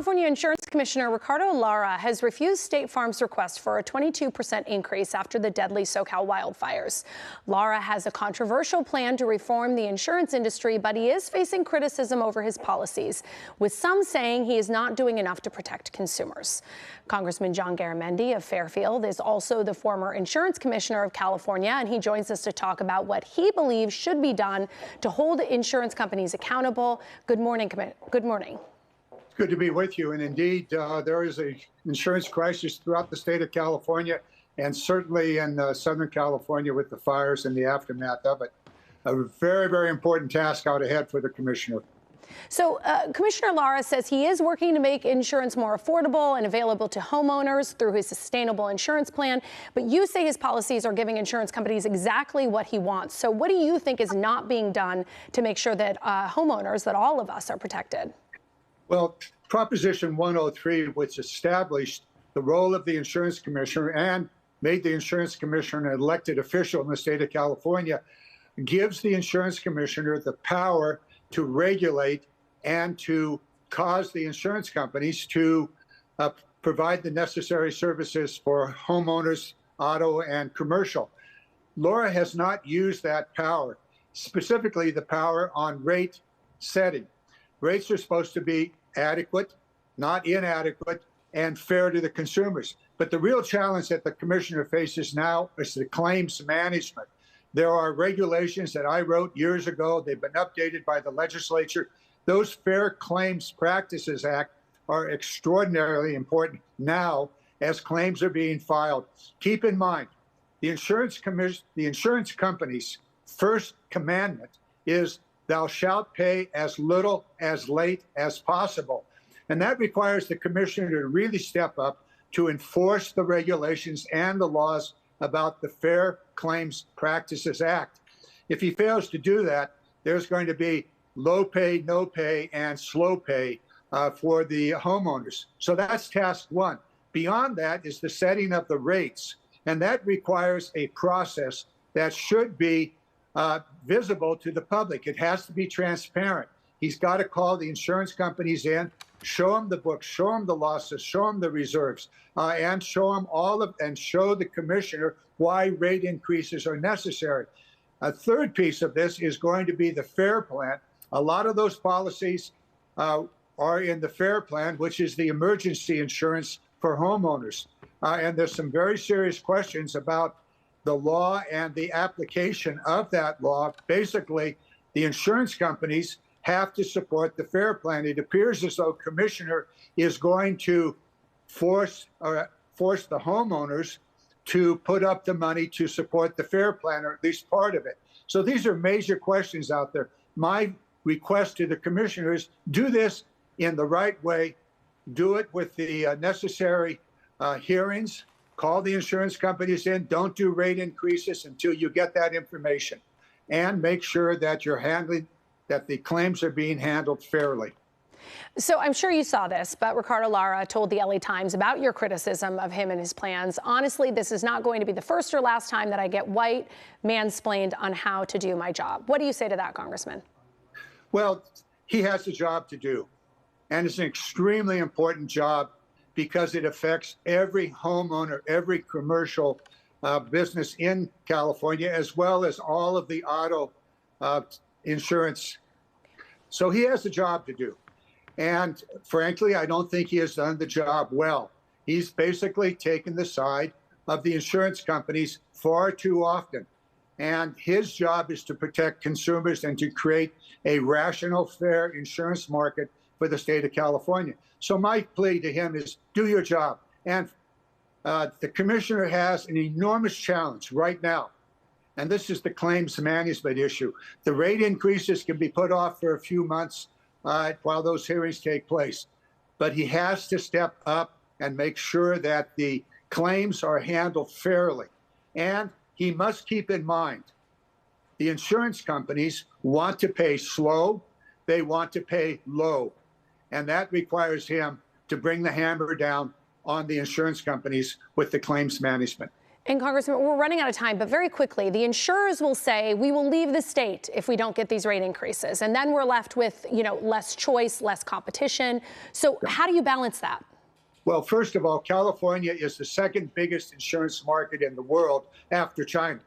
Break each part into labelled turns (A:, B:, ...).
A: California Insurance Commissioner Ricardo Lara has refused State Farm's request for a 22% increase after the deadly SoCal wildfires. Lara has a controversial plan to reform the insurance industry, but he is facing criticism over his policies, with some saying he is not doing enough to protect consumers. Congressman John Garamendi of Fairfield is also the former insurance commissioner of California, and he joins us to talk about what he believes should be done to hold insurance companies accountable. Good morning. Good morning.
B: Good to be with you. And indeed, there is an insurance crisis throughout the state of California, and certainly in Southern California with the fires and the aftermath of it. A very, very important task out ahead for the commissioner.
A: So Commissioner Lara says he is working to make insurance more affordable and available to homeowners through his sustainable insurance plan. But you say his policies are giving insurance companies exactly what he wants. So what do you think is not being done to make sure that homeowners, that all of us, are protected?
B: Well, Proposition 103, which established the role of the insurance commissioner and made the insurance commissioner an elected official in the state of California, gives the insurance commissioner the power to regulate and to cause the insurance companies to provide the necessary services for homeowners, auto, and commercial. Laura has not used that power, specifically the power on rate setting. Rates are supposed to be adequate, not inadequate, and fair to the consumers. But the real challenge that the commissioner faces now is the claims management. There are regulations that I wrote years ago. They've been updated by the legislature. Those Fair Claims Practices Act are extraordinarily important now as claims are being filed. Keep in mind, the insurance company's first commandment is thou shalt pay as little as late as possible. And that requires the commissioner to really step up to enforce the regulations and the laws about the Fair Claims Practices Act. If he fails to do that, there's going to be low pay, no pay, and slow pay for the homeowners. So that's task one. Beyond that is the setting of the rates. And that requires a process that should be visible to the public. It has to be transparent. He's got to call the insurance companies in, show them the books, show them the losses, show them the reserves, and show them and show the commissioner why rate increases are necessary. A third piece of this is going to be the FAIR Plan. A lot of those policies are in the FAIR Plan, which is the emergency insurance for homeowners. And there's some very serious questions about the law and the application of that law. Basically, the insurance companies have to support the FAIR Plan. It appears as though commissioner is going to force the homeowners to put up the money to support the FAIR Plan, or at least part of it. So these are major questions out there. My request to the commissioner is do this in the right way, do it with the necessary hearings, call the insurance companies in, don't do rate increases until you get that information, and make sure that that the claims are being handled fairly.
A: So I'm sure you saw this, but Ricardo Lara told the LA Times about your criticism of him and his plans. Honestly, this is not going to be the first or last time that I get white mansplained on how to do my job. What do you say to that, Congressman?
B: Well, he has a job to do, and it's an extremely important job because it affects every homeowner, every commercial business in California, as well as all of the auto insurance. So he has a job to do. And frankly, I don't think he has done the job well. He's basically taken the side of the insurance companies far too often. And his job is to protect consumers and to create a rational, fair insurance market for the state of California. So my plea to him is do your job. And the commissioner has an enormous challenge right now. And this is the claims management issue. The rate increases can be put off for a few months while those hearings take place. But he has to step up and make sure that the claims are handled fairly. And he must keep in mind, the insurance companies want to pay slow, they want to pay low. And that requires him to bring the hammer down on the insurance companies with the claims management.
A: And Congressman, we're running out of time, but very quickly, the insurers will say we will leave the state if we don't get these rate increases. And then we're left with, less choice, less competition. So how do you balance that?
B: Well, first of all, California is the second biggest insurance market in the world after China.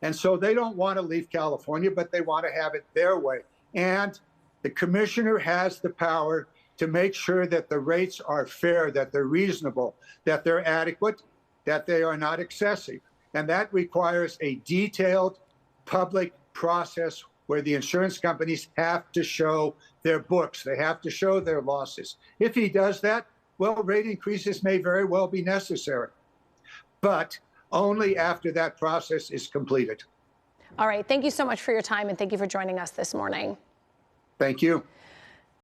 B: And so they don't want to leave California, but they want to have it their way. And the commissioner has the power to make sure that the rates are fair, that they're reasonable, that they're adequate, that they are not excessive. And that requires a detailed public process where the insurance companies have to show their books. They have to show their losses. If he does that, well, rate increases may very well be necessary, but only after that process is completed.
A: All right. Thank you so much for your time, and thank you for joining us this morning.
B: Thank you.